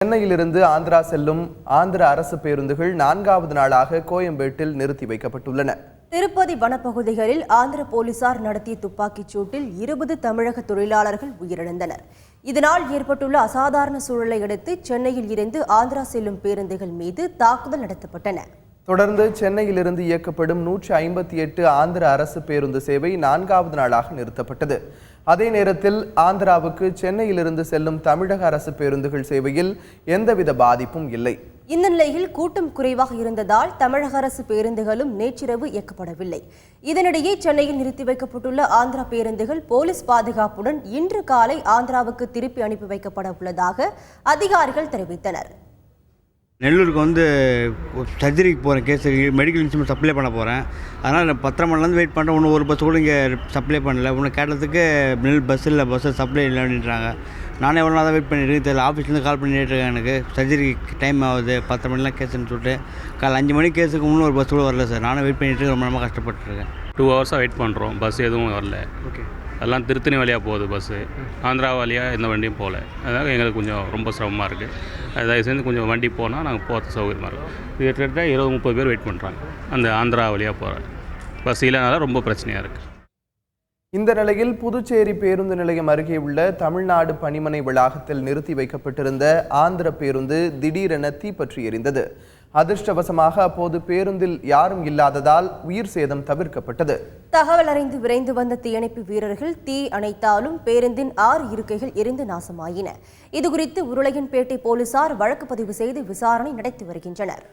சென்னையிலிருந்து ஆந்திரா செல்லும் ஆந்திர அரசு பேருந்துகள் 4வது நாளாக கோயம்பேட்டில் நிறுத்தி வைக்கப்பட்டுள்ளன. திருப்பதி வனப்பகுதிகளில் ஆந்திர போலீசார் நடத்திய துப்பாக்கிச் சூட்டில் 20 தமிழக தொழிலாளர்கள் உயிரிழந்தனர். இதனால் ஏற்பட்டுள்ள அசாதாரண சூழலை அடுத்து சென்னையில் இருந்து ஆந்திரா செல்லும் பேருந்துகள் மீது தாக்குதல் நடத்தப்பட்டன. தொடர்ந்து சென்னையிலிருந்து இயக்கப்படும் 158 ஆந்திர அரசு பேருந்து சேவை 4வது நாளாக நிறுத்தப்பட்டது. அதே நேரத்தில் ஆந்திராவுக்கு சென்னையிலிருந்து செல்லும் தமிழக அரசு பேருந்துகள் சேவையில் எந்தவித பாதிப்பும் இல்லை. இந்த நிலையில் கூட்டம் குறைவாக இருந்ததால் தமிழக அரசு பேருந்துகளும் நேற்றிரவு இயக்கப்படவில்லை. இதனிடையே சென்னையில் நிறுத்தி வைக்கப்பட்டுள்ள ஆந்திரா பேருந்துகள் போலீஸ் பாதுகாப்புடன் இன்று காலை ஆந்திராவுக்கு திருப்பி அனுப்பி வைக்கப்பட உள்ளதாக அதிகாரிகள் தெரிவித்தனர். நெல்லூருக்கு சர்ஜரிக்கு போகிறேன், கேஸுக்கு மெடிக்கல் இன்சூரன்ஸ் சப்ளை பண்ண போகிறேன். அதனால் 10:30 மணிலேருந்து வெயிட் பண்ணுறேன். இன்னும் ஒரு பஸ் கூட இங்கே சப்ளை பண்ணல. இன்னும் கேட்டதுக்கு பஸ்ஸில் சப்ளை இல்லை அப்படின்றாங்க. நானே எவ்வளோ நாள் தான் வெயிட் பண்ணிட்டு தெரியல. ஆஃபீஸ்லேருந்து கால் பண்ணிட்டு இருக்கேன். எனக்கு சர்ஜரிக்கு டைம் ஆகுது, 10:30 மணிலாம் கேஸுன்னு சொல்லிட்டு காலை 5 மணிக்கு கேஸுக்கு இன்னும் ஒரு பஸ் கூட வரல சார். நானும் வெயிட் பண்ணிட்டு ரொம்ப நேரமாக கஷ்டப்பட்டுருக்கேன். 2 ஹவர்ஸாக வெயிட் பண்ணுறோம், பஸ் எதுவும் வரல. ஓகே, அதெல்லாம் திருத்தணி வழியாக போகுது பஸ்ஸு, ஆந்திரா வழியாக எந்த வண்டியும் போகல. அதனால் எங்களுக்கு கொஞ்சம் ரொம்ப சிரமமாக இருக்குது. தயவு செஞ்சு கொஞ்சம் வண்டி போனால் நாங்கள் போகிறது சௌகரியமாக இருக்கும். இது கிட்டத்தட்ட 20-30 பேர் வெயிட் பண்ணுறாங்க அந்த ஆந்திரா வழியாக போகிற பஸ் இல்லைனால ரொம்ப பிரச்சனையாக இருக்குது. இந்த நிலையில் புதுச்சேரி பேருந்து நிலையம் அருகே உள்ள தமிழ்நாடு பணிமனை வளாகத்தில் நிறுத்தி வைக்கப்பட்டிருந்த ஆந்திர பேருந்து திடீரென தீப்பற்றி எரிந்தது. அதிர்ஷ்டவசமாக அப்போது பேருந்தில் யாரும் இல்லாததால் உயிர் சேதம் தவிர்க்கப்பட்டது. தகவல் அறிந்து விரைந்து வந்த தீயணைப்பு வீரர்கள் தீ அணைத்தாலும் பேருந்தின் 6 இருக்கைகள் எரிந்து நாசமாயின. இதுகுறித்து உருளையன்பேட்டை போலீசார் வழக்கு பதிவு செய்து விசாரணை நடத்தி வருகின்றனர்.